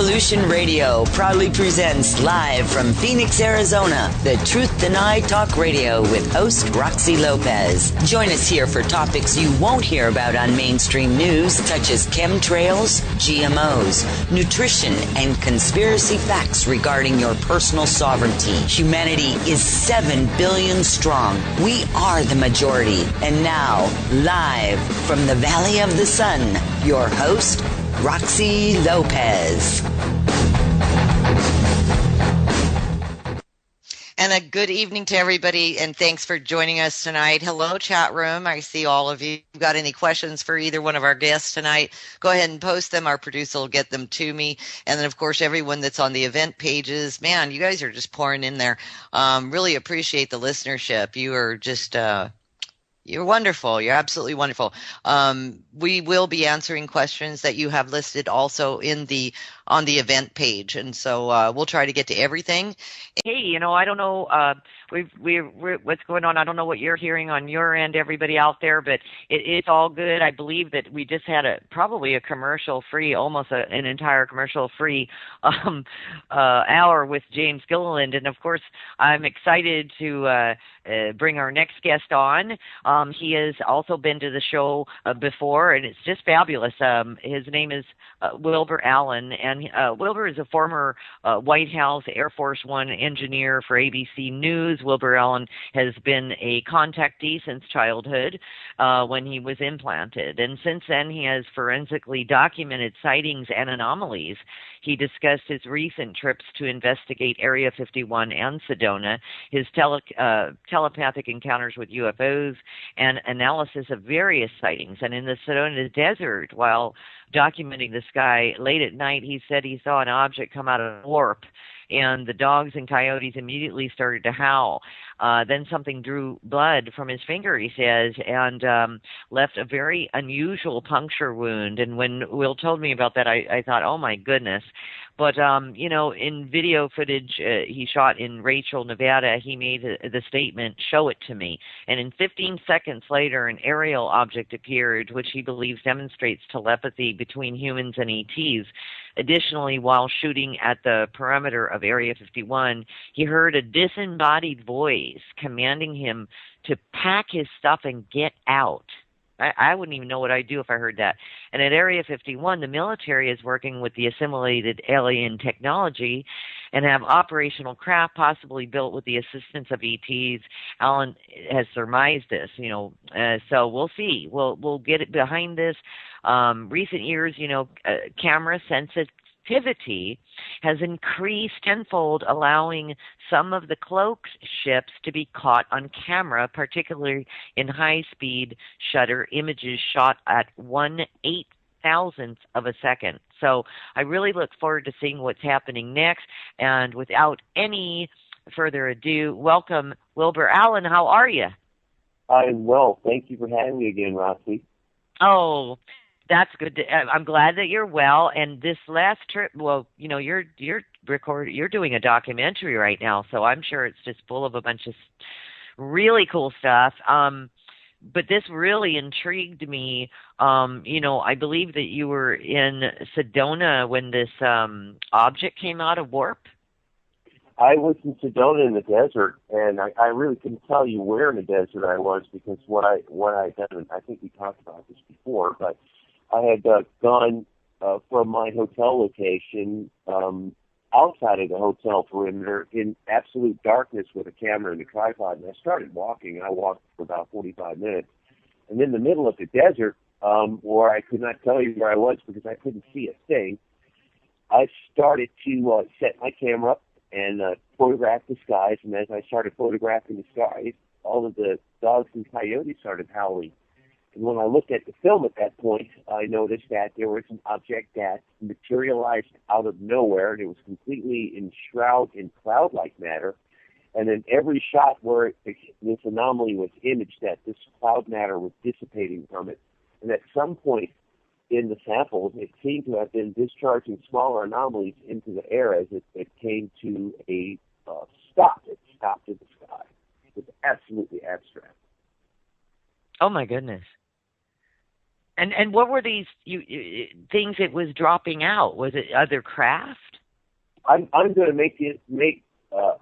Revolution Radio proudly presents live from Phoenix, Arizona, the Truth Denied Talk Radio with host Roxy Lopez. Join us here for topics you won't hear about on mainstream news, such as chemtrails, GMOs, nutrition, and conspiracy facts regarding your personal sovereignty. Humanity is 7 billion strong. We are the majority. And now, live from the Valley of the Sun, your host, Roxy Lopez. And a good evening to everybody, and thanks for joining us tonight. Hello, chat room. I see all of you. If you've got any questions for either one of our guests tonight, go ahead and post them. Our producer will get them to me. And then, of course, everyone that's on the event pages, man, you guys are just pouring in there. Really appreciate the listenership. You are just... You're wonderful. You're absolutely wonderful. We will be answering questions that you have listed also on the event page, and so we'll try to get to everything. Hey, I don't know we're what's going on. I don't know what you're hearing on your end, everybody out there, but it's all good. I believe that we just had probably a commercial-free, almost an entire commercial-free hour with James Gilliland, and of course, I'm excited to bring our next guest on. He has also been to the show before, and it's just fabulous. His name is Wilbur Allen, and Wilbur is a former White House Air Force One engineer for ABC News. Wilbur Allen has been a contactee since childhood when he was implanted, and since then he has forensically documented sightings and anomalies. He discussed his recent trips to investigate Area 51 and Sedona, his telepathic encounters with UFOs, and analysis of various sightings. And in the Sedona desert, while documenting the sky late at night, he said he saw an object come out of a warp, and the dogs and coyotes immediately started to howl. Then something drew blood from his finger, he says, and left a very unusual puncture wound. And when Will told me about that, I thought, oh, my goodness. But, in video footage he shot in Rachel, Nevada, he made the statement, "Show it to me." And in 15 seconds later, an aerial object appeared, which he believes demonstrates telepathy between humans and ETs. Additionally, while shooting at the perimeter of Area 51, he heard a disembodied voice commanding him to pack his stuff and get out. I wouldn't even know what I'd do if I heard that. And at Area 51, the military is working with the assimilated alien technology and have operational craft possibly built with the assistance of ETs. Alan has surmised this, so we'll see. We'll get it behind this. Recent years, camera sensitivity has increased tenfold, allowing some of the cloaked ships to be caught on camera, particularly in high-speed shutter images shot at 1/8,000th of a second. So I really look forward to seeing what's happening next. And without any further ado, welcome, Wilbur Allen. How are you? I'm well. Thank you for having me again, Roxy. Oh, that's good. I'm glad that you're well. And this last trip, well, you're doing a documentary right now, so I'm sure it's just full of a bunch of really cool stuff. But this really intrigued me. I believe that you were in Sedona when this object came out of warp. I was in Sedona in the desert, and I really couldn't tell you where in the desert I was because what I done. I think we talked about this before, but I had gone from my hotel location outside of the hotel perimeter in absolute darkness with a camera and a tripod, and I started walking. I walked for about 45 minutes. And in the middle of the desert, where I could not tell you where I was because I couldn't see a thing, I started to set my camera up and photograph the skies. And as I started photographing the skies, all of the dogs and coyotes started howling. And when I looked at the film at that point, I noticed that there was an object that materialized out of nowhere, and it was completely enshrouded in cloud-like matter. And in every shot where this anomaly was imaged, that this cloud matter was dissipating from it. And at some point in the samples, it seemed to have been discharging smaller anomalies into the air as it came to a stop. It stopped in the sky. It was absolutely abstract. Oh, my goodness. And what were these things it was dropping out? Was it other craft? I'm going to make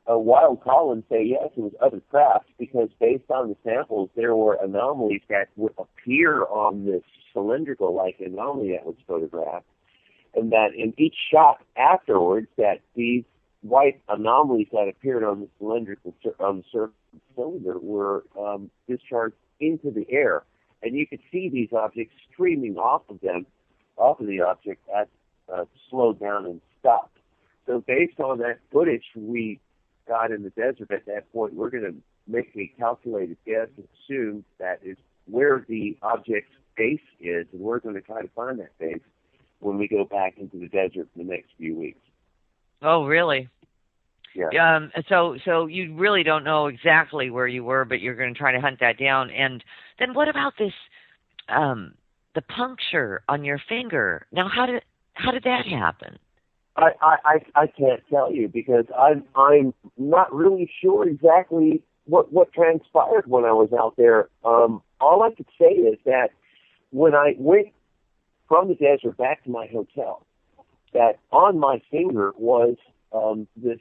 a wild call and say yes, it was other craft, because based on the samples, there were anomalies that would appear on this cylindrical-like anomaly that was photographed, and that in each shot afterwards, that these white anomalies that appeared on the cylindrical on the surface of the cylinder were discharged into the air, and you could see these objects streaming off of the object as slowed down and stopped. So based on that footage we got in the desert at that point, we're going to make a calculated guess and assume that is where the object's base is, and we're going to try to find that base when we go back into the desert in the next few weeks. Oh, really? Yeah. So you really don't know exactly where you were, but you're going to try to hunt that down. And then what about this, the puncture on your finger? Now, how did that happen? I can't tell you, because I'm not really sure exactly what transpired when I was out there. All I could say is that when I went from the desert back to my hotel, that on my finger was this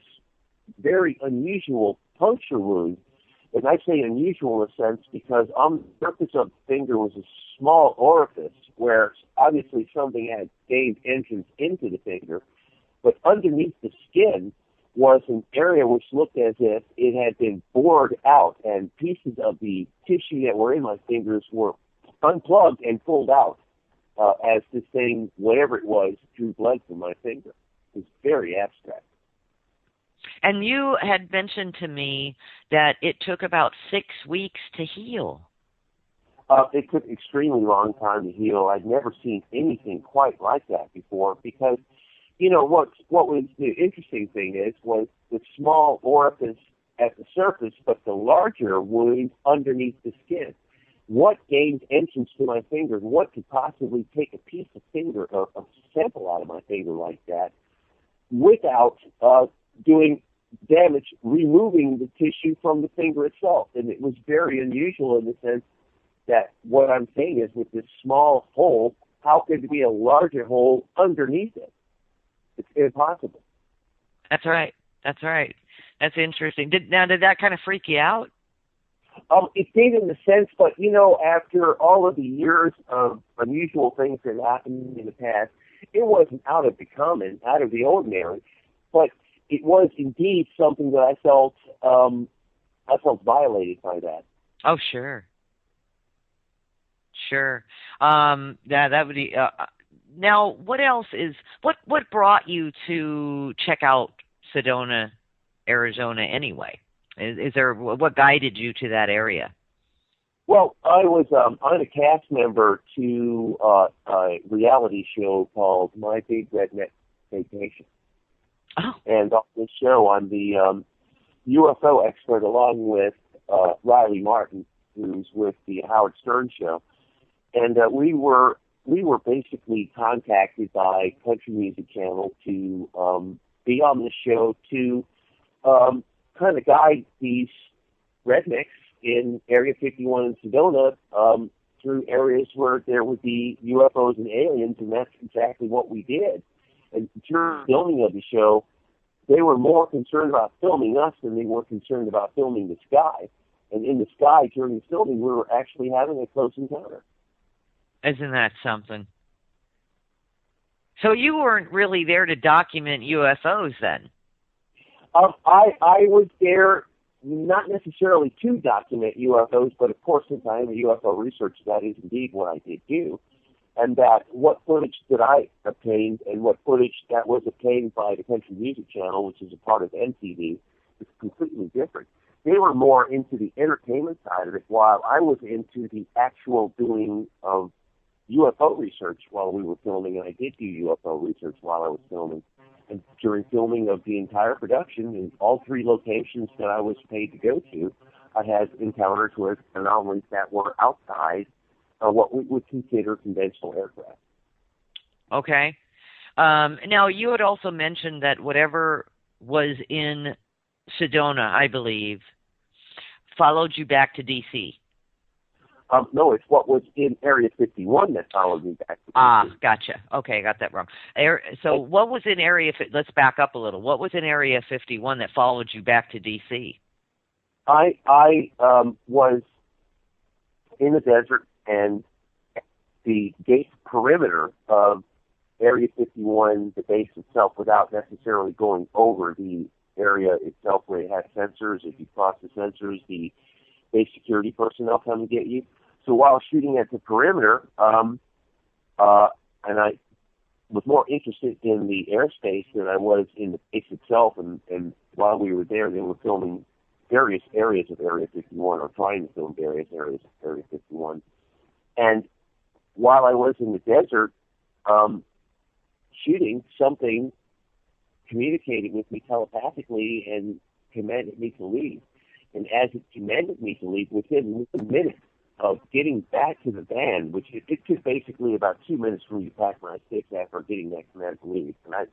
very unusual puncture wound. And I say unusual in a sense because on the surface of the finger was a small orifice where obviously something had gained entrance into the finger. But underneath the skin was an area which looked as if it had been bored out, and pieces of the tissue that were in my fingers were unplugged and pulled out as this thing, whatever it was, drew blood from my finger. It was very abstract. And you had mentioned to me that it took about 6 weeks to heal. It took an extremely long time to heal. I'd never seen anything quite like that before, because what was the interesting thing was the small orifice at the surface, but the larger wound underneath the skin. What gained entrance to my finger? What could possibly take a piece of finger, a sample out of my finger like that, without doing damage, removing the tissue from the finger itself? And it was very unusual in the sense that what I'm saying is, with this small hole, how could there be a larger hole underneath it? It's impossible. That's right. That's interesting. Did that kind of freak you out? It did in the sense, but after all of the years of unusual things that happened in the past, it wasn't out of the common, out of the ordinary, but it was indeed something that I felt violated by that. Oh, sure. That would be. Now, what else what brought you to check out Sedona, Arizona anyway? Is there, what guided you to that area? Well, I'm a cast member to a reality show called My Big Redneck Vacation. Oh. And on this show, I'm the UFO expert along with Riley Martin, who's with the Howard Stern show. And we were basically contacted by Country Music Channel to be on the show to kind of guide these rednecks in Area 51 in Sedona through areas where there would be UFOs and aliens, and that's exactly what we did. And during the filming of the show, they were more concerned about filming us than they were concerned about filming the sky. And in the sky, during the filming, we were actually having a close encounter. Isn't that something? So you weren't really there to document UFOs then? I was there not necessarily to document UFOs, but of course, since I am a UFO researcher, that is indeed what I did do. And that what footage that I obtained and what footage that was obtained by the Country Music Channel, which is a part of MTV, is completely different. They were more into the entertainment side of it, while I was into the actual doing of UFO research while we were filming, and I did do UFO research while I was filming. And during filming of the entire production in all 3 locations that I was paid to go to, I had encounters with anomalies that were outside of what we would consider conventional aircraft. Okay. Now, you had also mentioned that whatever was in Sedona, I believe, followed you back to D.C. No, it's what was in Area 51 that followed me back to DC. Gotcha. Okay, I got that wrong. So what was in Area, let's back up a little. What was in Area 51 that followed you back to DC? I was in the desert, and the gate perimeter of Area 51, the base itself, without necessarily going over the area itself where it had sensors. If you cross the sensors, the base security personnel come to get you. So while shooting at the perimeter, and I was more interested in the airspace than I was in the base itself, and while we were there, they were filming various areas of Area 51, or trying to film various areas of Area 51. And while I was in the desert shooting, something communicated with me telepathically and commanded me to leave. And as it commanded me to leave, within 1 minute of getting back to the van, which it took basically about 2 minutes for me to pack my sticks after getting that command to leave, and I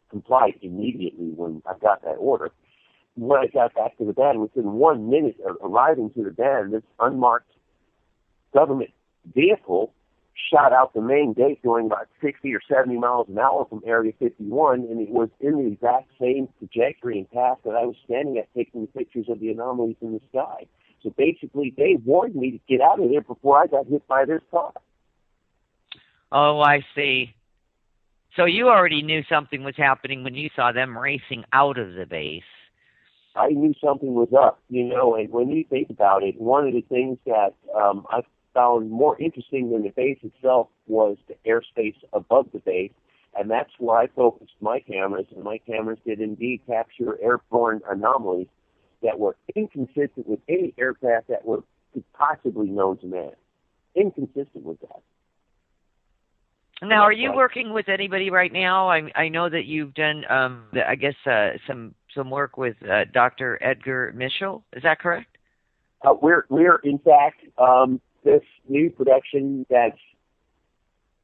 complied immediately when I got that order. When I got back to the van, within 1 minute of arriving to the van, this unmarked government vehicle shot out the main gate going about 60 or 70 miles an hour from Area 51, and it was in the exact same trajectory and path that I was standing at taking the pictures of the anomalies in the sky. So basically, they warned me to get out of there before I got hit by this car. Oh, I see. So you already knew something was happening when you saw them racing out of the base. I knew something was up, and when you think about it, one of the things that I found more interesting than the base itself was the airspace above the base, and that's where I focused my cameras, and my cameras did indeed capture airborne anomalies that were inconsistent with any aircraft that were possibly known to man. Inconsistent with that. Now, are you working with anybody right now? I know that you've done, some work with Dr. Edgar Mitchell. Is that correct? We're in fact, this new production that's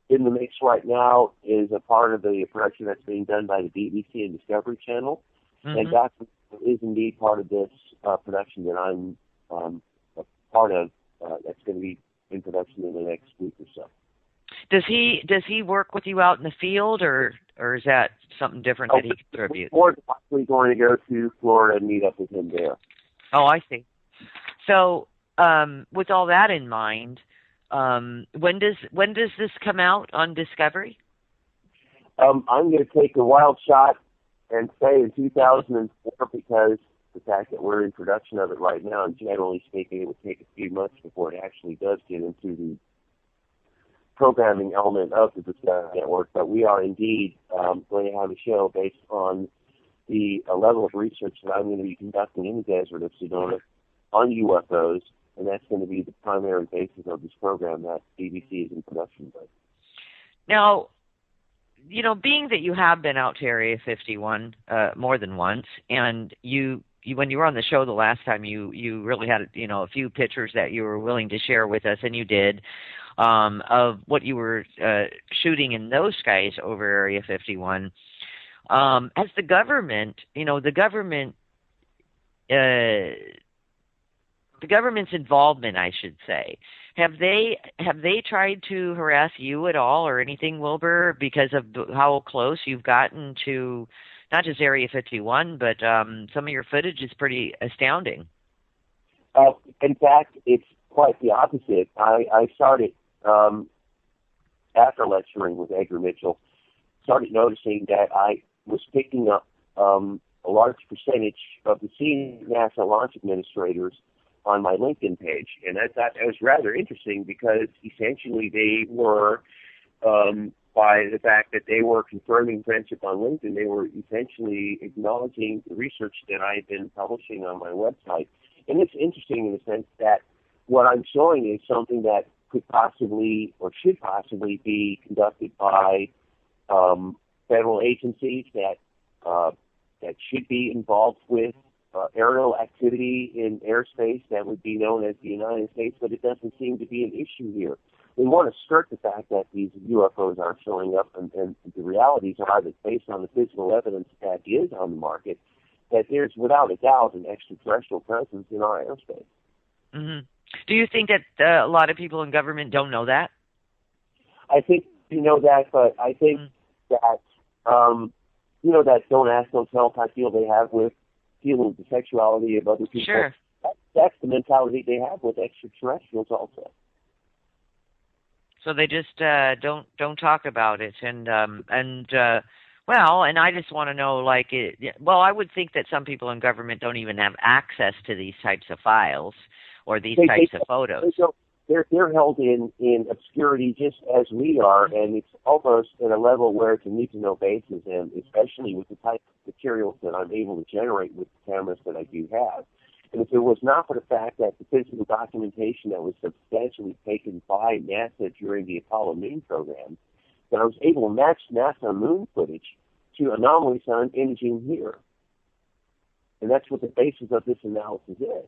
in the mix right now is a part of the production that's being done by the BBC and Discovery Channel. Mm-hmm. And Dr. is indeed part of this production that I'm a part of. That's going to be in production in the next week or so. Does he work with you out in the field, or is that something different that he contributes? We're possibly going to go to Florida and meet up with him there. Oh, I see. So, with all that in mind, when does this come out on Discovery? I'm going to take a wild shot and say in 2004, because the fact that we're in production of it right now, and generally speaking, it would take a few months before it actually does get into the programming element of the Discovery Network. But we are indeed going to have a show based on the level of research that I'm going to be conducting in the desert of Sedona on UFOs, and that's going to be the primary basis of this program that BBC is in production with. Now, being that you have been out to Area 51 more than once, and you when you were on the show the last time, you really had a few pictures that you were willing to share with us, and you did, of what you were shooting in those skies over Area 51. As the government, the government's involvement, I should say, have they tried to harass you at all or anything, Wilbur, because of how close you've gotten to not just Area 51, but some of your footage is pretty astounding? In fact, it's quite the opposite. I started, after lecturing with Edgar Mitchell, started noticing that I was picking up a large percentage of the senior NASA launch administrators on my LinkedIn page. And I thought that was rather interesting because essentially they were, by the fact that they were confirming friendship on LinkedIn, they were essentially acknowledging the research that I had been publishing on my website. And it's interesting in the sense that what I'm showing is something that could possibly or should possibly be conducted by federal agencies that should be involved with aerial activity in airspace that would be known as the United States, but it doesn't seem to be an issue here. We want to skirt the fact that these UFOs aren't showing up, and the realities are that based on the physical evidence that is on the market, that there's without a doubt an extraterrestrial presence in our airspace. Hmm. Do you think that a lot of people in government don't know that? I think you know that, but I think that that don't ask, don't tell type deal they have with dealing with the sexuality of other people. Sure. That's the mentality they have with extraterrestrials also. So they just don't talk about it, and well, and I just want to know, like, well, I would think that some people in government don't even have access to these types of files or these types of photos. They're held in obscurity just as we are, and it's almost at a level where it's a need-to-know basis, and especially with the type of materials that I'm able to generate with the cameras that I do have. And if it was not for the fact that the physical documentation that was substantially taken by NASA during the Apollo moon program, that I was able to match NASA moon footage to anomalies on imaging here. And that's what the basis of this analysis is.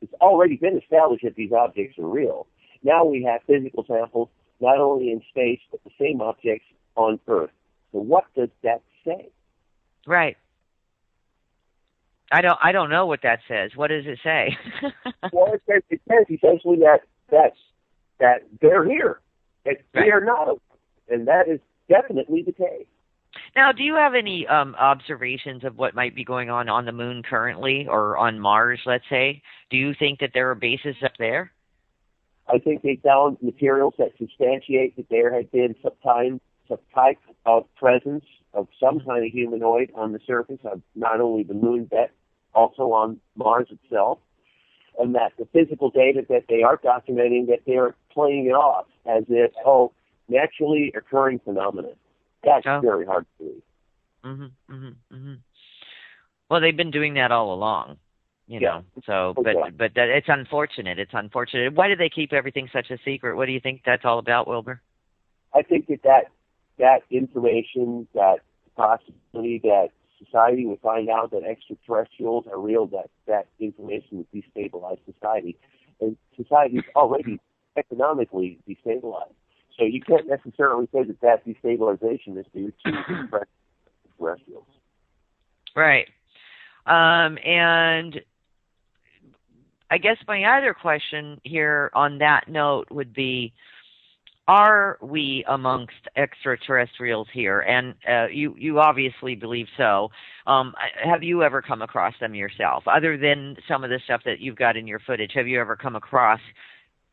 It's already been established that these objects are real. Now we have physical samples, not only in space, but the same objects on Earth. So what does that say? Right. I don't know what that says. What does it say? Well, it says essentially that they're here. That they are not, and that is definitely the case. Now, do you have any observations of what might be going on the moon currently, or on Mars, let's say? Do you think that there are bases up there? I think they found materials that substantiate that there had been some type of presence of some kind of humanoid on the surface of not only the moon, but also on Mars itself, and that the physical data that they are documenting, that they're playing it off as if, naturally occurring phenomena. That's very hard to believe. Mm-hmm, mm-hmm, mm-hmm. Well, they've been doing that all along, you know. So, but it's unfortunate. It's unfortunate. Why do they keep everything such a secret? What do you think that's all about, Wilbur? I think that information, that possibility that society would find out that extraterrestrials are real, that information would destabilize society. And society is already economically destabilized. So you can't necessarily say that destabilization is due to extraterrestrials. Right. And I guess my other question here on that note would be, are we amongst extraterrestrials here? And you obviously believe so. Have you ever come across them yourself? Other than some of the stuff that you've got in your footage, have you ever come across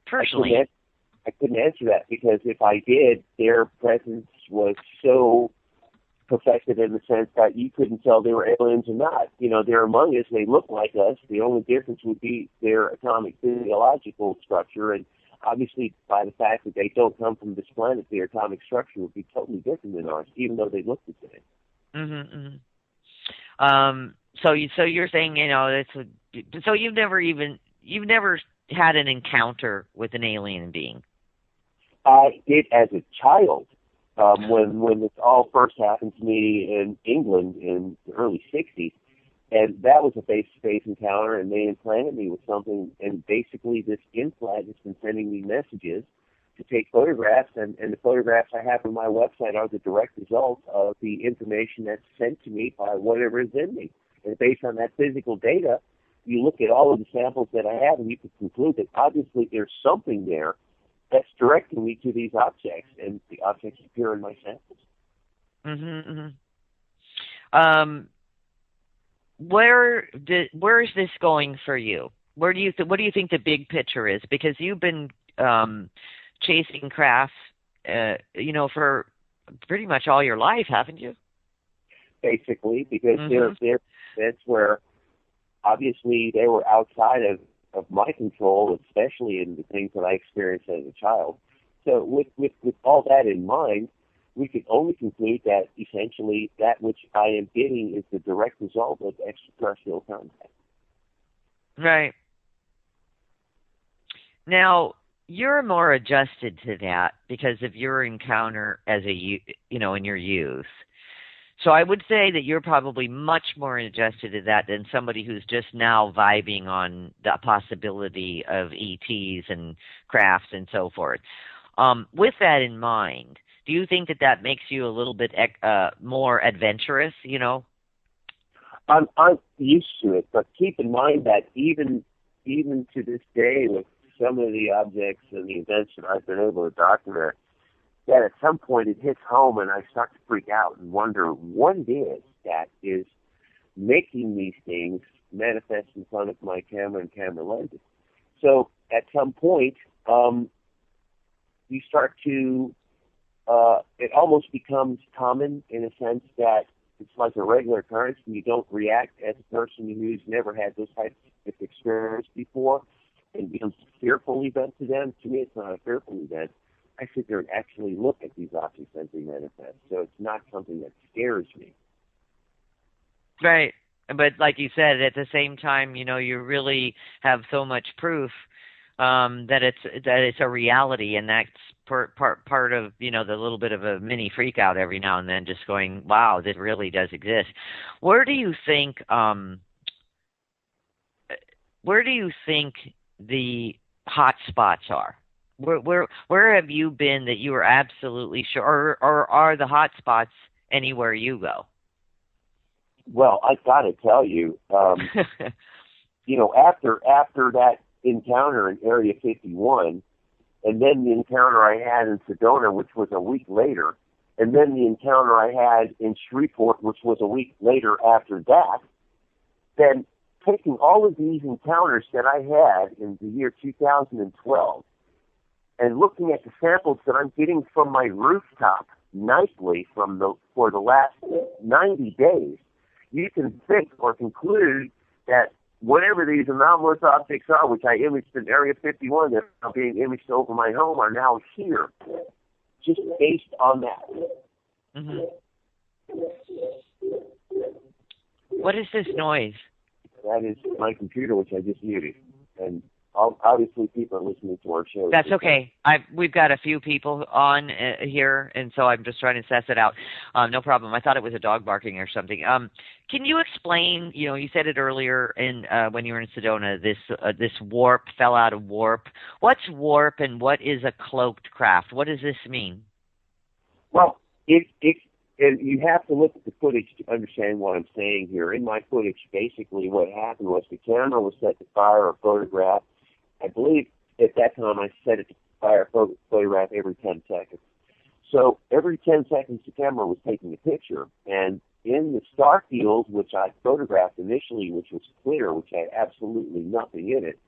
personally? I couldn't answer that, because if I did, their presence was so perfected in the sense that you couldn't tell they were aliens or not. You know, they're among us. They look like us. The only difference would be their atomic physiological structure, and obviously, by the fact that they don't come from this planet, their atomic structure would be totally different than ours, even though they look the same. Mm-hmm, mm-hmm. So you're saying, so you've never had an encounter with an alien being? I did as a child, when this all first happened to me in England in the early '60s. And that was a face-to-face encounter, and they implanted me with something. And basically, this implant has been sending me messages to take photographs, and the photographs I have on my website are the direct result of the information that's sent to me by whatever is in me. And based on that physical data, you look at all of the samples that I have, and you can conclude that obviously there's something there that's directing me to these objects, and the objects appear in my samples. Mm-hmm, mm-hmm. Where is this going for you? What do you think the big picture is? Because you've been chasing crafts, for pretty much all your life, haven't you? Basically, because that's where obviously they were outside of my control, especially in the things that I experienced as a child. So with all that in mind, we can only conclude that essentially that which I am getting is the direct result of extraterrestrial contact. Right. Now, you're more adjusted to that because of your encounter as in your youth. So I would say that you're probably much more adjusted to that than somebody who's just now vibing on the possibility of ETs and crafts and so forth. With that in mind, do you think that makes you a little bit more adventurous, I'm used to it, but keep in mind that even even to this day, with some of the objects and the events that I've been able to document, that at some point it hits home and I start to freak out and wonder what it is that is making these things manifest in front of my camera and camera lenses. So at some point, you start to, it almost becomes common in a sense that it's like a regular occurrence and you don't react as a person who's never had this type of experience before, and it becomes a fearful event to them. To me, it's not a fearful event. I sit there and actually look at these objects as they manifest. So it's not something that scares me. Right. But like you said, at the same time, you know, you really have so much proof that it's a reality, and that's part of, you know, the little bit of a mini freak out every now and then, just going, wow, this really does exist. Where do you think the hot spots are? Where have you been that you are absolutely sure, or are the hot spots anywhere you go? Well, I got to tell you, you know, after that encounter in Area 51, and then the encounter I had in Sedona, which was a week later, and then the encounter I had in Shreveport, which was a week later after that, then taking all of these encounters that I had in the year 2012 and looking at the samples that I'm getting from my rooftop nightly for the last 90 days, you can think or conclude that whatever these anomalous objects are, which I imaged in Area 51 that are being imaged over my home, are now here, just based on that. Mm-hmm. What is this noise? That is my computer, which I just muted. And obviously people are listening to our show. That's okay. We've got a few people on here, and so I'm just trying to suss it out. No problem. I thought it was a dog barking or something. Can you explain, you know, you said it earlier when you were in Sedona, this warp fell out of warp. What's warp and what is a cloaked craft? What does this mean? Well, and you have to look at the footage to understand what I'm saying here. In my footage, basically what happened was the camera was set to fire a photograph. I believe at that time I set it to fire a photograph every 10 seconds. So every 10 seconds the camera was taking a picture. And in the star field, which I photographed initially, which was clear, which had absolutely nothing in it,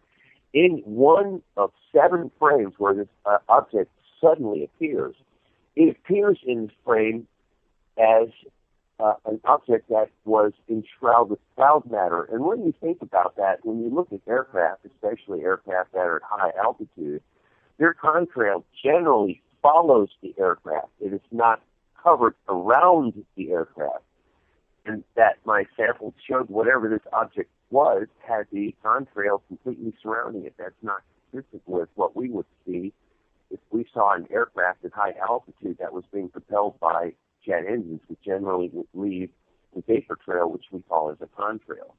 in one of 7 frames where this object suddenly appears, it appears in the frame as an object that was enshrouded with cloud matter. And when you think about that, when you look at aircraft, especially aircraft that are at high altitude, their contrail generally follows the aircraft. It is not covered around the aircraft. And that my sample showed whatever this object was had the contrail completely surrounding it. That's not consistent with what we would see if we saw an aircraft at high altitude that was being propelled by jet engines, which generally would leave the vapor trail, which we call as a contrail.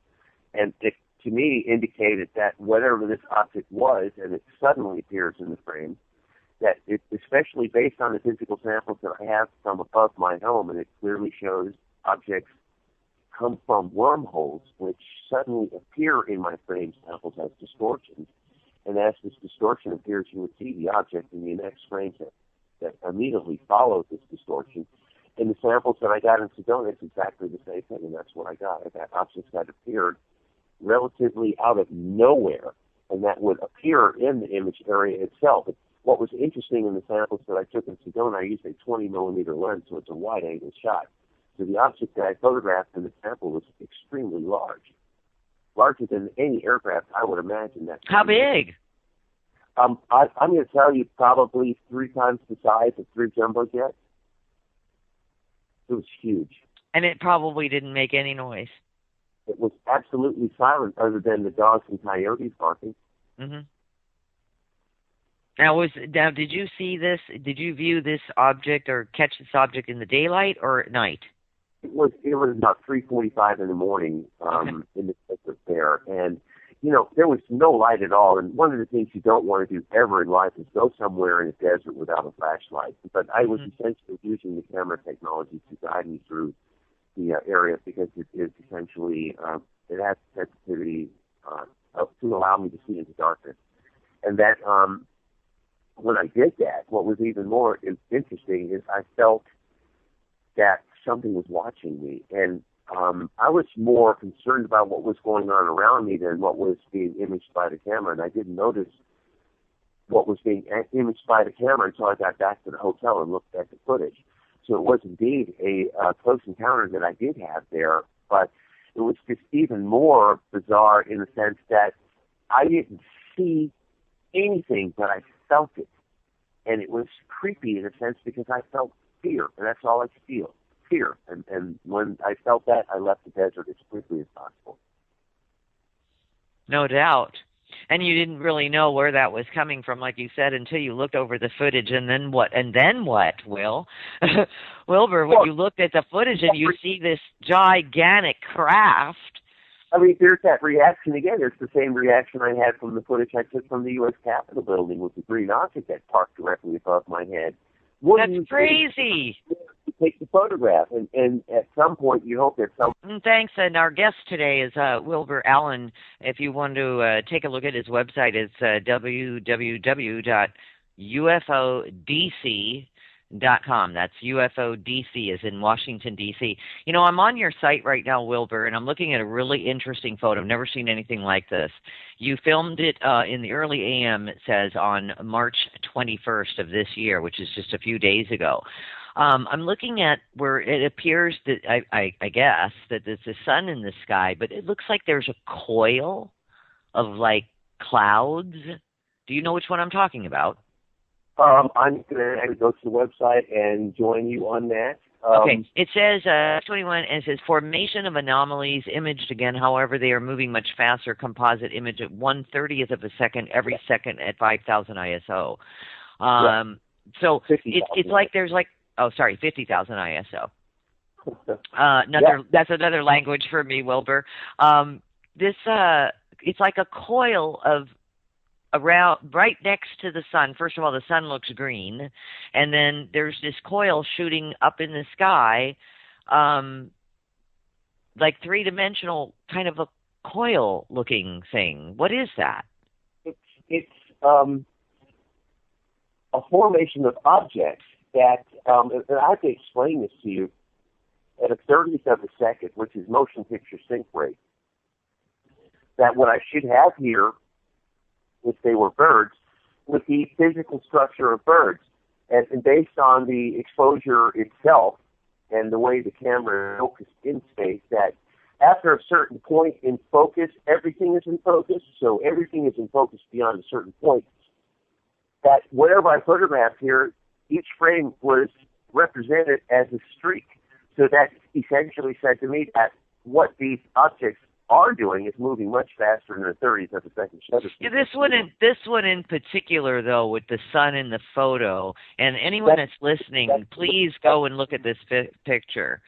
And it, to me, indicated that whatever this object was, and it suddenly appears in the frame, that it, especially based on the physical samples that I have from above my home, and it clearly shows objects come from wormholes, which suddenly appear in my frame samples as distortions. And as this distortion appears, you would see the object in the next frame that immediately follows this distortion. In the samples that I got in Sedona, it's exactly the same thing, and that's what I got. I got objects that appeared relatively out of nowhere, and that would appear in the image area itself. But what was interesting in the samples that I took in Sedona, I used a 20-millimeter lens, so it's a wide-angle shot. So the object that I photographed in the sample was extremely large, larger than any aircraft I would imagine. How big? I'm going to tell you probably 3 times the size of 3 jumbo jets. It was huge. And it probably didn't make any noise. It was absolutely silent other than the dogs and coyotes barking. Mm-hmm. Now, did you see this? Did you view this object or catch this object in the daylight or at night? It was about 3:45 in the morning in the desert there, and you know there was no light at all. And one of the things you don't want to do ever in life is go somewhere in a desert without a flashlight. But I was essentially using the camera technology to guide me through the area because it is essentially it has sensitivity up to allow me to see into darkness. And that when I did that, what was even more interesting is I felt that something was watching me. And I was more concerned about what was going on around me than what was being imaged by the camera. And I didn't notice what was being imaged by the camera until I got back to the hotel and looked at the footage. So it was indeed a close encounter that I did have there, but it was just even more bizarre in the sense that I didn't see anything, but I felt it. And it was creepy in a sense because I felt fear, and that's all I could feel, fear. And when I felt that, I left the desert as quickly as possible. No doubt. And you didn't really know where that was coming from, like you said, until you looked over the footage. And then what? And then what, Will? Wilbur, when you looked at the footage and you see this gigantic craft. I mean, there's that reaction again. It's the same reaction I had from the footage I took from the U.S. Capitol building with the green object that parked directly above my head. That's crazy. Take the photograph, and at some point you hope that some. Thanks, and our guest today is Wilbur Allen. If you want to take a look at his website, it's www.ufodc.com. That's UFODC, as in Washington, D.C. You know, I'm on your site right now, Wilbur, and I'm looking at a really interesting photo. I've never seen anything like this. You filmed it in the early a.m., it says, on March 21st of this year, which is just a few days ago. I'm looking at where it appears that, I guess, that there's a sun in the sky, but it looks like there's a coil of, like, clouds. Do you know which one I'm talking about? I'm going to go to the website and join you on that. Okay. It says 21, and it says formation of anomalies imaged again. However, they are moving much faster. Composite image at 1/30th of a second every second at 5,000 ISO. So it's like there's like 50,000 ISO. That's another language for me, Wilbur. It's like a coil of around right next to the sun. First of all, the sun looks green, and then there's this coil shooting up in the sky, like three-dimensional kind of a coil-looking thing. What is that? It's a formation of objects that, and I have to explain this to you, at a 30th of a second, which is motion picture sync rate, that what I should have here, if they were birds, with the physical structure of birds. And based on the exposure itself and the way the camera focused in space, that after a certain point in focus, everything is in focus. So everything is in focus beyond a certain point. That whatever I photographed here, each frame was represented as a streak. So that essentially said to me that what these objects are doing is moving much faster than a 30th of a second shutter speed. Yeah, this one in particular, though, with the sun in the photo, and anyone that's listening, please go and look at this picture.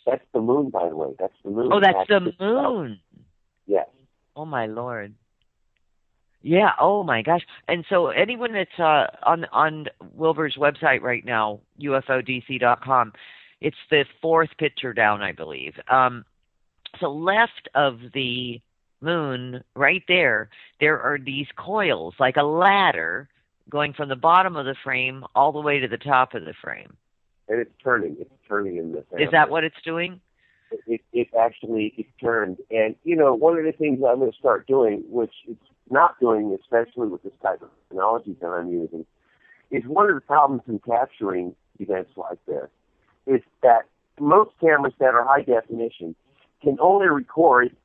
That's the moon, by the way. That's the moon. Oh, that's the moon. Yes. Oh, my Lord. Yeah, oh, my gosh. And so anyone that's on Wilbur's website right now, UFODC.com, it's the fourth picture down, I believe. So left of the moon, right there are these coils, like a ladder, going from the bottom of the frame all the way to the top of the frame. And it's turning in this. Is that what it's doing? It actually turned. And, you know, one of the things I'm going to start doing, which it's not doing, especially with this type of technology that I'm using, is one of the problems in capturing events like this is that most cameras that are high definition can only record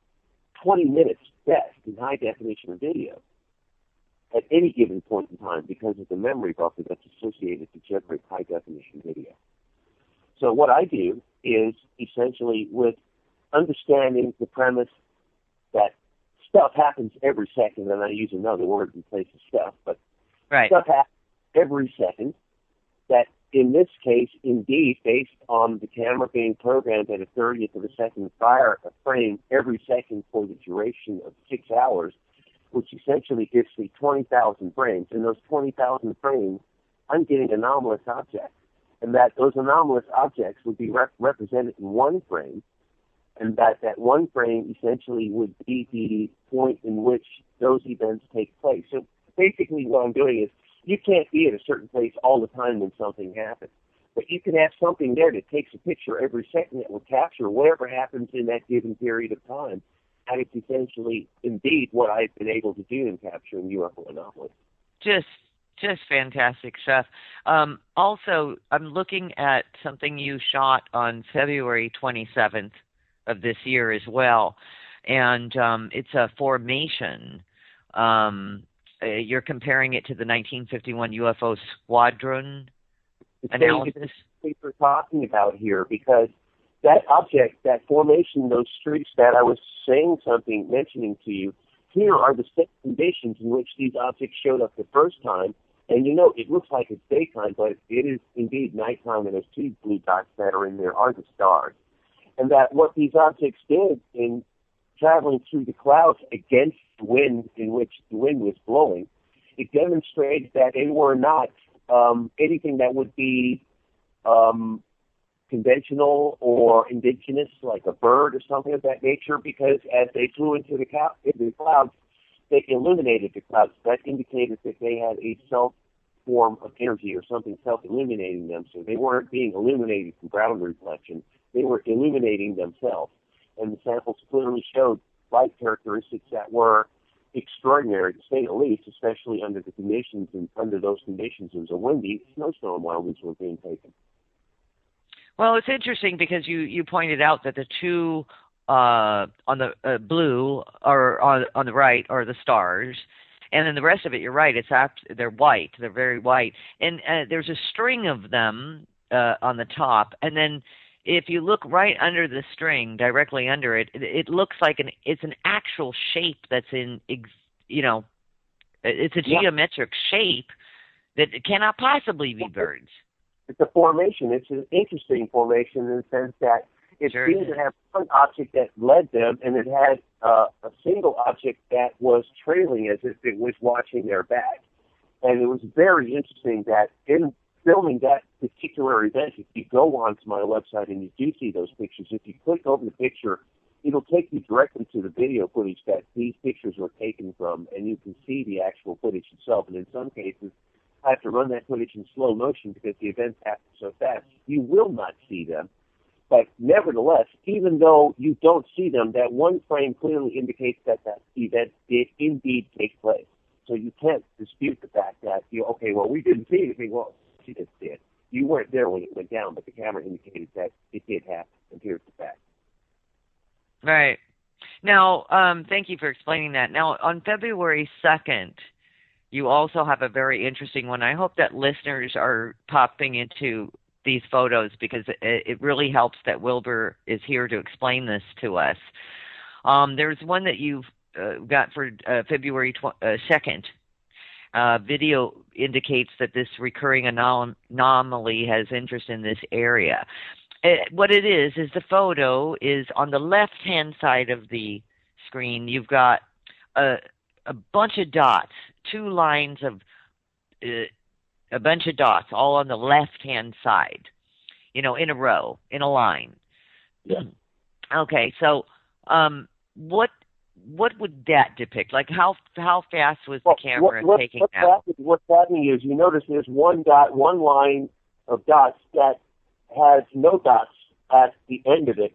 20 minutes best in high definition video at any given point in time because of the memory buffer that's associated to generate high definition video. So what I do is essentially, with understanding the premise that stuff happens every second, and I use another word in place of stuff, but stuff happens every second, that in this case, indeed, based on the camera being programmed at a 30th of a second frame every second for the duration of 6 hours, which essentially gives me 20,000 frames. In those 20,000 frames, I'm getting anomalous objects, and that those anomalous objects would be represented in one frame, and that one frame essentially would be the point in which those those events take place. So basically what I'm doing is you can't be at a certain place all the time when something happens. But you can have something there that takes a picture every second that will capture whatever happens in that given period of time. And it's essentially, indeed, what I've been able to do in capturing UFO anomalies. Just fantastic stuff. Also, I'm looking at something you shot on February 27th of this year as well, and it's a formation. You're comparing it to the 1951 UFO squadron analysis. It's what we're talking about here, because that object, that formation, those streaks that I was mentioning to you, here are the same conditions in which these objects showed up the first time. And it looks like it's daytime, but it is indeed nighttime, and those two blue dots that are in there are the stars. And that what these objects did in traveling through the clouds against the wind in which the wind was blowing, it demonstrated that they were not anything that would be conventional or indigenous, like a bird or something of that nature, because as they flew into the clouds, they illuminated the clouds. That indicated that they had a self-form of energy or something self-illuminating them. So they weren't being illuminated from ground reflection. They were illuminating themselves. And the samples clearly showed light characteristics that were extraordinary, to say the least, especially under the conditions. And under those conditions, it was a windy snowstorm while these were being taken. Well, it's interesting because you pointed out that the two on the blue or on the right are the stars, and then the rest of it, you're right, they're white, they're very white, and there's a string of them on the top, and then if you look right under the string, directly under it, it looks like it's an actual shape that's it's a geometric shape that cannot possibly be birds. It's a formation. It's an interesting formation in the sense that it seemed to have one object that led them, and it had a single object that was trailing as if it was watching their back. And it was very interesting that in filming that particular event, if you go onto my website and you do see those pictures, if you click over the picture, it'll take you directly to the video footage that these pictures were taken from, and you can see the actual footage itself. And in some cases, I have to run that footage in slow motion because the events happen so fast. You will not see them. But nevertheless, even though you don't see them, that one frame clearly indicates that that event did indeed take place. So you can't dispute the fact that, we didn't see anything. Well, she just did. You weren't there when it went down, but the camera indicated that it did happen. And here's the fact. Right. Now, thank you for explaining that. Now, on February 2nd, you also have a very interesting one. I hope that listeners are popping into these photos because it really helps that Wilbur is here to explain this to us. There's one that you've got for February 2nd. Video indicates that this recurring anomaly has interest in this area. What it is the photo is on the left-hand side of the screen. You've got a bunch of dots, two lines of a bunch of dots all on the left-hand side, in a row, in a line. Yeah. Okay, so what would that depict? Like how fast was the camera taking that? What's happening is you notice there's one line of dots that has no dots at the end of it,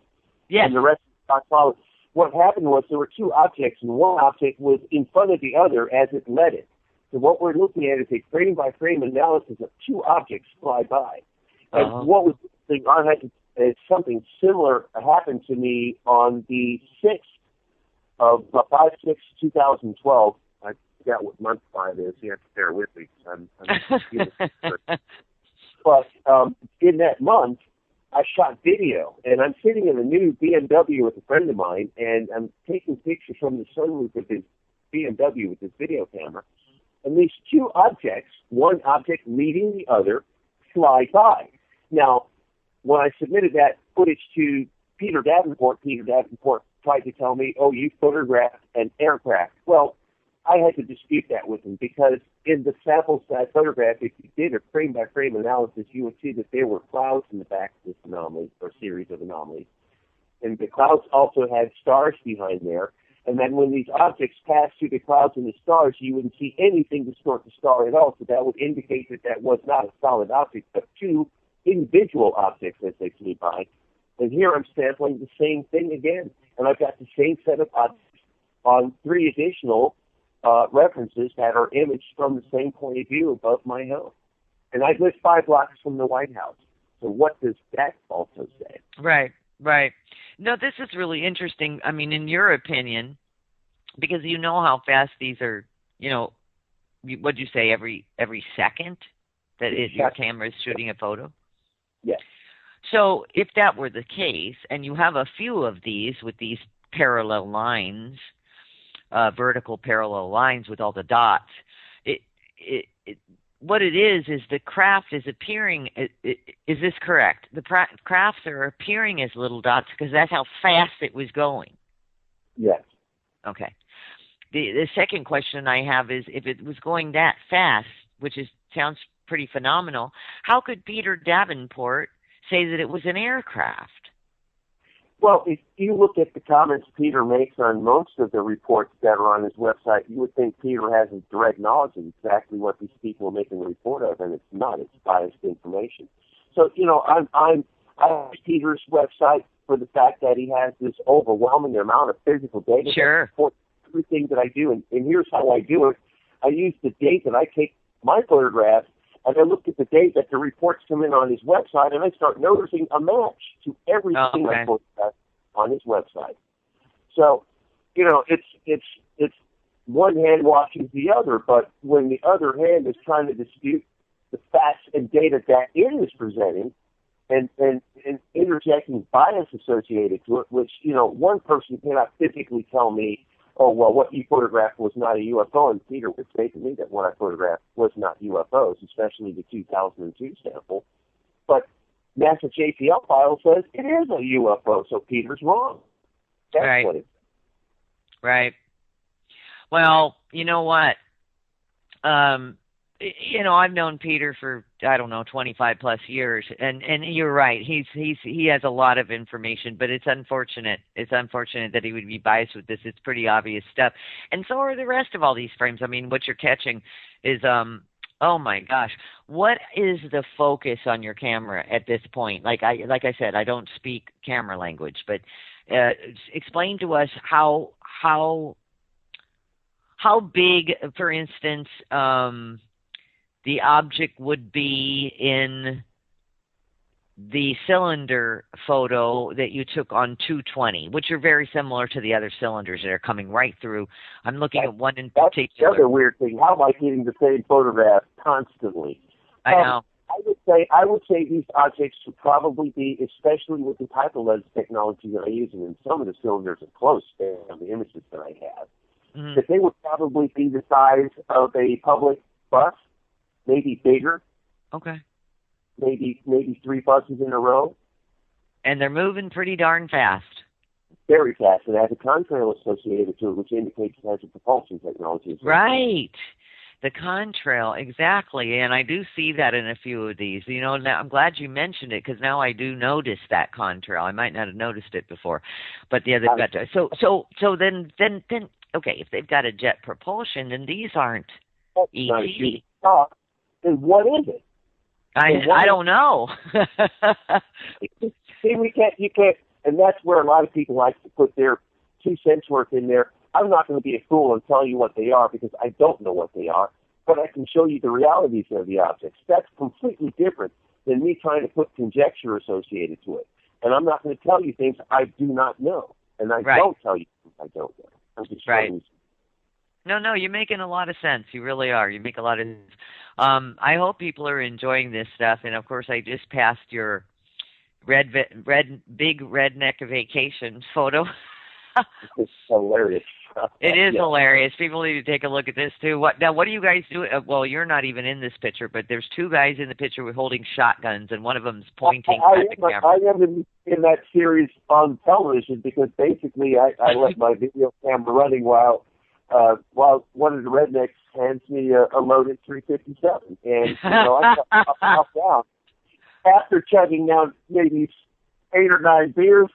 yes. And the rest of the dots follow. What happened was there were two objects, and one object was in front of the other as it led it. So what we're looking at is a frame-by-frame analysis of two objects fly by. And what was something similar happened to me on the 6th of 5/6/2012. I forgot what month 5 is. You have to bear with me. But in that month, I shot video, and I'm sitting in a new BMW with a friend of mine, and I'm taking pictures from the sunroof of his BMW with his video camera. And these two objects, one object leading the other, fly by. Now, when I submitted that footage to Peter Davenport tried to tell me, you photographed an aircraft. Well, I had to dispute that with him because in the samples that I photographed, if you did a frame-by-frame analysis, you would see that there were clouds in the back of this anomaly, or series of anomalies. And the clouds also had stars behind there. And then when these objects pass through the clouds and the stars, you wouldn't see anything distort the star at all. So that would indicate that that was not a solid object, but two individual objects as they flew by. And here I'm sampling the same thing again. And I've got the same set of objects on three additional references that are imaged from the same point of view above my house. And I live 5 blocks from the White House. So what does that also say? Right, right. No, this is really interesting. I mean, in your opinion, because you know how fast these are, you know, what'd you say, every second that your camera is shooting a photo? Yes. So if that were the case, and you have a few of these with these parallel lines, vertical parallel lines with all the dots, what it is the craft is appearing, is this correct? The crafts are appearing as little dots because that's how fast it was going. Yes. Okay. The second question I have is, if it was going that fast, which sounds pretty phenomenal, how could Peter Davenport say that it was an aircraft? Well, if you look at the comments Peter makes on most of the reports that are on his website, you would think Peter has a direct knowledge of exactly what these people are making a report of, and it's not. It's biased information. So, you know, I like Peter's website for the fact that he has this overwhelming amount of physical data Sure. that supports everything that I do. And here's how I do it. I use the date that I take my photographs, and I look at the date that the reports come in on his website, and I start noticing a match to everything I photographed on his website. So, you know, it's one hand watching the other, but when the other hand is trying to dispute the facts and data that it is presenting, and interjecting bias associated to it, which, you know, one person cannot physically tell me, oh, well, what you photographed was not a UFO, and Peter would say to me that what I photographed was not UFOs, especially the 2002 sample. But NASA JPL file says it is a UFO, so Peter's wrong. That's right. What it is. Right. Well, you know what? You know, I've known Peter for, I don't know, 25 plus years, and you're right. He has a lot of information, but it's unfortunate. It's unfortunate that he would be biased with this. It's pretty obvious stuff, and so are the rest of all these frames. I mean, what you're catching is, oh my gosh, what is the focus on your camera at this point? Like I said, I don't speak camera language, but explain to us how big, for instance, the object would be in the cylinder photo that you took on 220, which are very similar to the other cylinders that are coming right through. I'm looking at one in particular. That's the other weird thing. How am I getting the same photograph constantly? I know. I would say these objects would probably be, especially with the type of lens technology that I use, and some of the cylinders are close to the images that I have, that they would probably be the size of a public bus, maybe bigger. Okay. Maybe 3 buses in a row. And they're moving pretty darn fast. Very fast. It has a contrail associated to it, which indicates it has a propulsion technology. Right. The contrail, exactly. And I do see that in a few of these. You know, now, I'm glad you mentioned it, because now I do notice that contrail. I might not have noticed it before. But yeah, they've got to. So then, okay, if they've got a jet propulsion, then these aren't ET. Then what is it? I don't know. See, you can't, and that's where a lot of people like to put their 2 cents worth in there. I'm not going to be a fool and tell you what they are, because I don't know what they are, but I can show you the realities of the objects. That's completely different than me trying to put conjecture associated to it. And I'm not going to tell you things I do not know, and I don't tell you things I don't know. I'm just showing you. No, you're making a lot of sense. You really are. You make a lot of sense. I hope people are enjoying this stuff. And, of course, I just passed your big redneck vacation photo. It's hilarious. It is hilarious. People need to take a look at this, too. What do you guys do? Well, you're not even in this picture, but there's 2 guys in the picture with holding shotguns, and one of them's pointing at the camera. I am in that series on television because, basically, I let my video camera running while one of the rednecks hands me a loaded 357, and you know, I pop down after chugging down maybe 8 or 9 beers.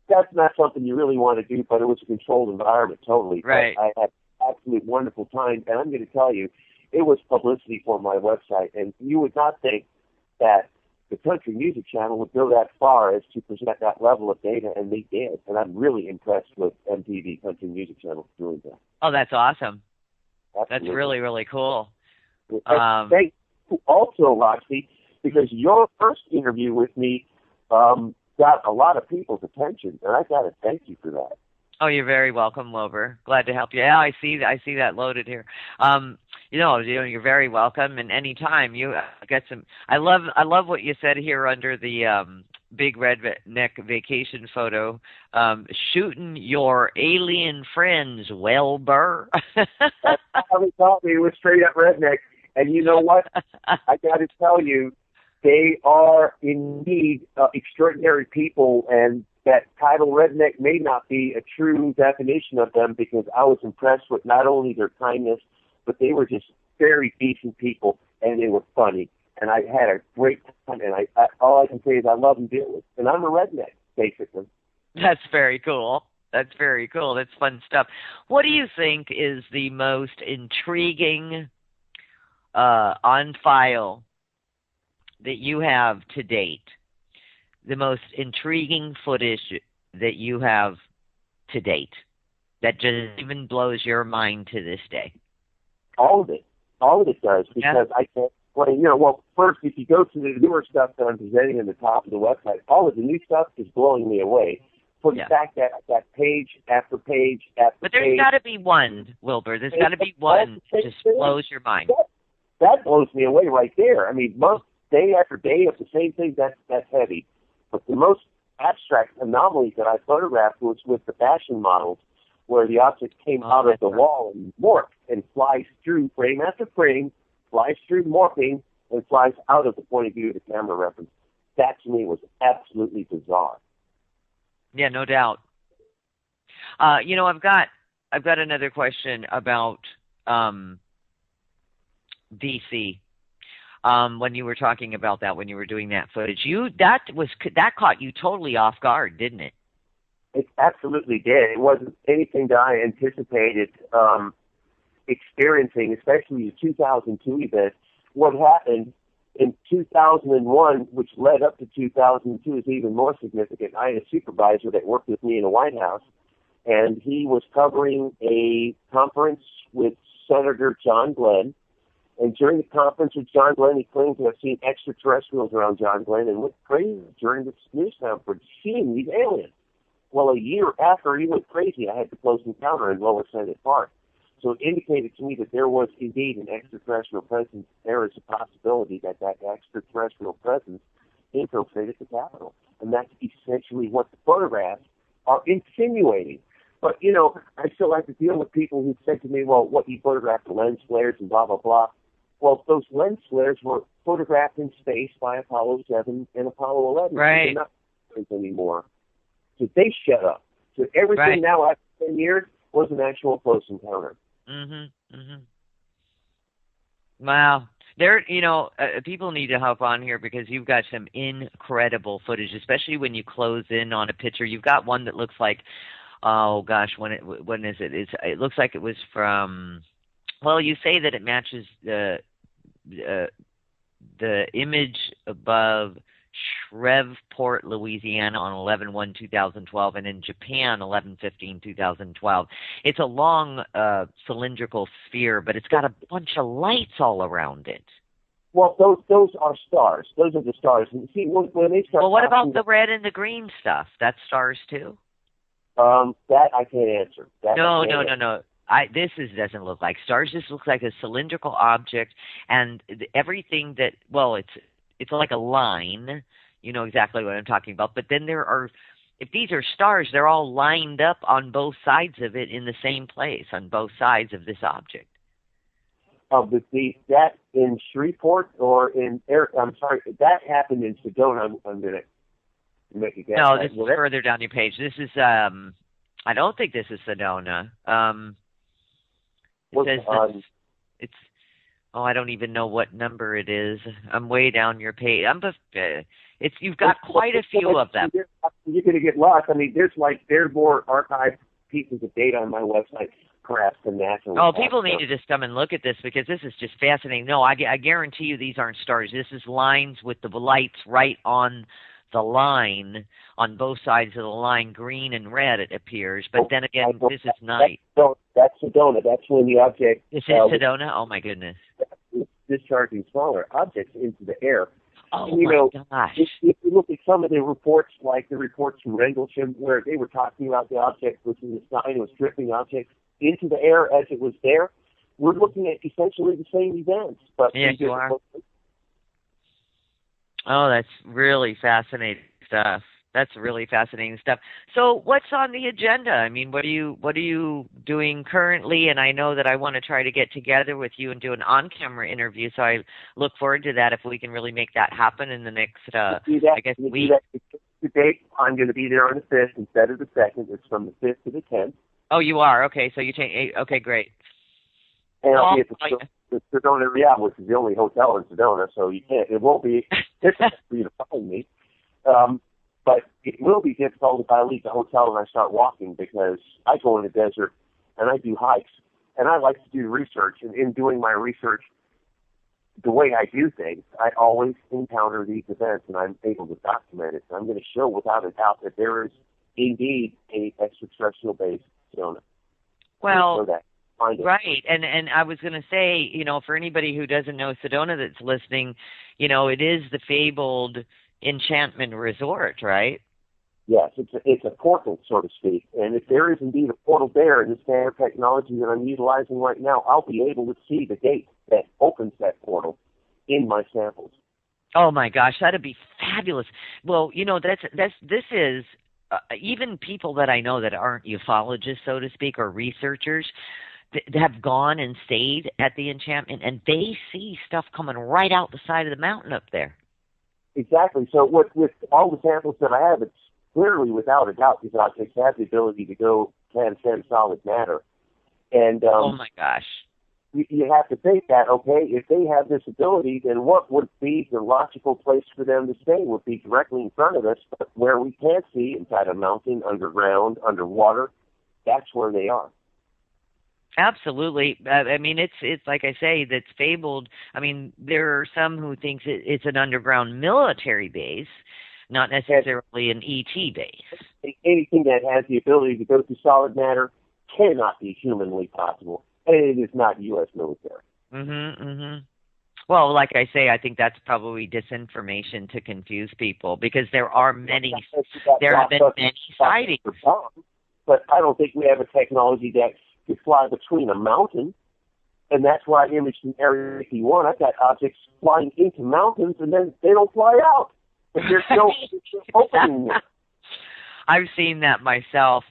that's not something you really want to do, but it was a controlled environment, totally. Right. But I had absolute wonderful time, and I'm going to tell you, it was publicity for my website, and you would not think that the country music channel would go that far as to present that level of data, and they did. And I'm really impressed with MTV Country Music Channel doing that. Oh, that's awesome. Absolutely. That's really, really cool. Thank you also, Roxy, because your first interview with me got a lot of people's attention, and I got to thank you for that. Oh, you're very welcome, Wilbur. Glad to help you. Yeah, I see that loaded here. You're very welcome, and anytime you get some. I love what you said here under the big redneck vacation photo. Shooting your alien friends, Wilbur. That's how they called me. It was straight up redneck, and you know what? I got to tell you, they are indeed extraordinary people, and that title redneck may not be a true definition of them, because I was impressed with not only their kindness, but they were just very decent people, and they were funny. And I had a great time, and I all I can say is I love them dearly. And I'm a redneck, basically. That's very cool. That's very cool. That's fun stuff. What do you think is the most intriguing on file that you have to date? The most intriguing footage that you have to date that just even blows your mind to this day? All of it does, because I can't. Well, first, if you go to the newer stuff that I'm presenting in the top of the website, all of the new stuff is blowing me away. For the fact that I've got page after page after But there's got to be one, Wilbur. There's got to be one that just blows your mind. That blows me away right there. I mean, day after day of the same thing, that's heavy. But the most abstract anomalies that I photographed was with the fashion models, where the object came out of the wall and morphed and flies through frame after frame, flies through morphing, and flies out of the point of view of the camera reference. That to me was absolutely bizarre. Yeah, no doubt. I've got another question about DC. When you were talking about that, when you were doing that footage, that caught you totally off guard, didn't it? It absolutely did. It wasn't anything that I anticipated experiencing, especially the 2002 event. What happened in 2001, which led up to 2002, is even more significant. I had a supervisor that worked with me in the White House, and he was covering a conference with Senator John Glenn. And during the conference with John Glenn, he claimed to have seen extraterrestrials around John Glenn and went crazy during this news conference seeing these aliens. Well, a year after he went crazy, I had the close encounter in Lower Senate Park. So it indicated to me that there was indeed an extraterrestrial presence. There is a possibility that extraterrestrial presence infiltrated the Capitol. And that's essentially what the photographs are insinuating. But, I still have to deal with people who said to me, well, what you photographed, the lens flares and blah, blah, blah. Well, those lens flares were photographed in space by Apollo 7 and Apollo 11. Right. They're not anymore. So they shut up. So everything now after 10 years was an actual close encounter. Mm-hmm. Mm-hmm. Wow. People need to hop on here because you've got some incredible footage, especially when you close in on a picture. You've got one that looks like, oh gosh, when is it? It looks like it was from. Well, you say that it matches the image above Shreveport, Louisiana on 11/1/2012, and in Japan 11/15/2012. It's a long cylindrical sphere, but it's got a bunch of lights all around it. Well, those are stars. Those are the stars. And see, when they start. Well, what about the red and the green stuff? That's stars too. That I can't answer. No. This doesn't look like stars. This looks like a cylindrical object, and everything that, well, it's like a line. You know exactly what I'm talking about. But then if these are stars, they're all lined up on both sides of it in the same place, on both sides of this object. That in Shreveport or that happened in Sedona. I'm going to make a guess. No, this is further down your page. This is, I don't think this is Sedona. It says Oh, I don't even know what number it is. I'm way down your page. You've got quite a few of them. You're going to get lost. I mean, there's more archived pieces of data on my website, perhaps, than natural. Oh, people need to just come and look at this because this is just fascinating. No, I guarantee you these aren't stars. This is lines with the lights right on the line, on both sides of the line, green and red, it appears. But then again, this is night. That's Sedona. That's when the object... This is Sedona? Oh, my goodness. Discharging smaller objects into the air. Oh, and, gosh. If you look at some of the reports, like the reports from Rendlesham, where they were talking about the object, which was a sign, was dripping objects into the air as it was there, we're looking at essentially the same events. But yes, you are. Oh, that's really fascinating stuff. That's really fascinating stuff. So what's on the agenda? I mean, what are you doing currently? And I know that I want to try to get together with you and do an on-camera interview, so I look forward to that if we can really make that happen in the next, week. The date, I'm going to be there on the 5th instead of the 2nd. It's from the 5th to the 10th. Oh, you are? Okay, so you change. Okay, great. And I'll be at the Sedona Real, which is the only hotel in Sedona, so it won't be difficult for you to find me. But it will be difficult if I leave the hotel and I start walking, because I go in the desert and I do hikes, and I like to do research. And in doing my research, the way I do things, I always encounter these events, and I'm able to document it. So I'm going to show without a doubt that there is indeed a extraterrestrial base in Sedona. Well, right. And I was going to say, for anybody who doesn't know Sedona that's listening, it is the fabled enchantment resort, right? Yes, it's a portal, so to speak. And if there is indeed a portal there in the standard technology that I'm utilizing right now, I'll be able to see the gate that opens that portal in my samples. Oh my gosh, that'd be fabulous. Well, this is even people that I know that aren't ufologists, so to speak, or researchers, have gone and stayed at the enchantment, and they see stuff coming right out the side of the mountain up there. Exactly. So with all the samples that I have, it's clearly, without a doubt, these objects have the ability to go transcend solid matter. And oh my gosh. You have to think that, okay, if they have this ability, then what would be the logical place for them to stay? Would be directly in front of us, but where we can't see, inside a mountain, underground, underwater, that's where they are. Absolutely. I mean, it's like I say, that's fabled. I mean, there are some who think it's an underground military base, not necessarily an ET base. Anything that has the ability to go through solid matter cannot be humanly possible, and it is not U.S. military. Well, like I say, I think that's probably disinformation to confuse people, because there have been many sightings. But I don't think we have a technology that could fly between a mountain, and that's why I imaged in Area 51. I've got objects flying into mountains, and then they don't fly out. But there's no opening there. I've seen that myself.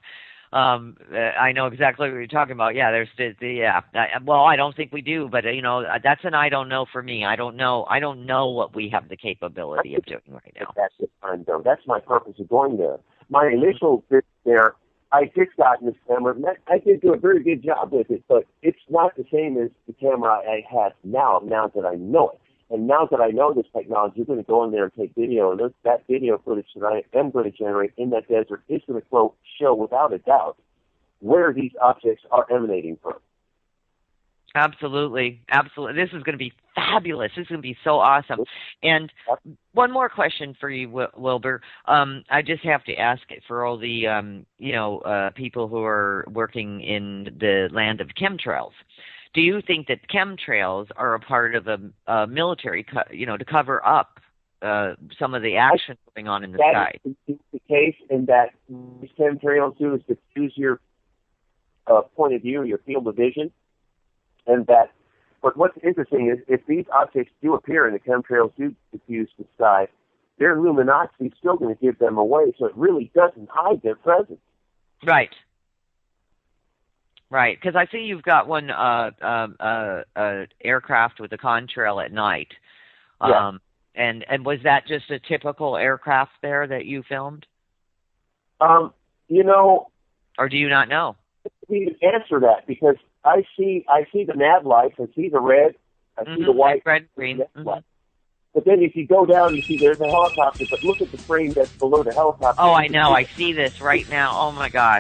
I know exactly what you're talking about. Yeah, well, I don't think we do, but that's an I don't know for me. I don't know what we have the capability of doing right now. That's the time, though. That's my purpose of going there. My initial visit there, I just got in this camera. I did do a very good job with it, but it's not the same as the camera I have now that I know it. And now that I know this technology, you're going to go in there and take video, and that video footage that I am going to generate in that desert is going to show without a doubt where these objects are emanating from. Absolutely. This is going to be fabulous. This is going to be so awesome. And one more question for you, Wilbur. I just have to ask it for all the people who are working in the land of chemtrails. Do you think that chemtrails are a part of a military, to cover up some of the action going on in the sky? That is the case, in that these chemtrails do is diffuse your point of view, your field of vision, and that. But what's interesting is if these objects do appear and the chemtrails do diffuse the sky, their luminosity is still going to give them away, so it really doesn't hide their presence. Right. Right, because I see you've got one aircraft with a contrail at night. Yeah. And was that just a typical aircraft there that you filmed? Or do you not know? I can't answer that, because I see the nav lights, I see the red, I see the white. Red, green. But then if you go down, you see there's a helicopter, but look at the frame that's below the helicopter. Oh, I know. I see this right now. Oh, my gosh.